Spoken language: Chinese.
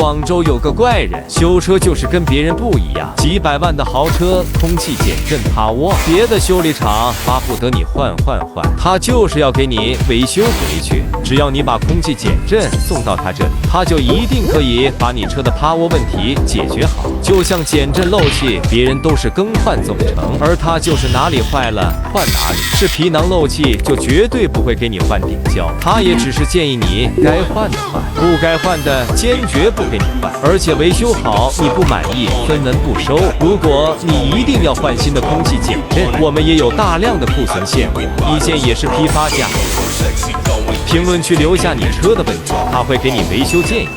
广州有个怪人，修车就是跟别人不一样，几百万的豪车，空气减震趴窝，别的修理厂巴不得你换，他就是要给你维修回去。只要你把空气减震送到他这里，他就一定可以把你车的趴窝问题解决好。就像减震漏气，别人都是更换总成，而他就是哪里坏了换哪里。是皮囊漏气，就绝对不会给你换顶胶，他也只是建议你该换的换，不该换的坚决不给你换，而且维修好你不满意分文不收。如果你一定要换新的空气减震，我们也有大量的库存现货，意见也是批发价。评论区留下你车的问题，他会给你维修建议。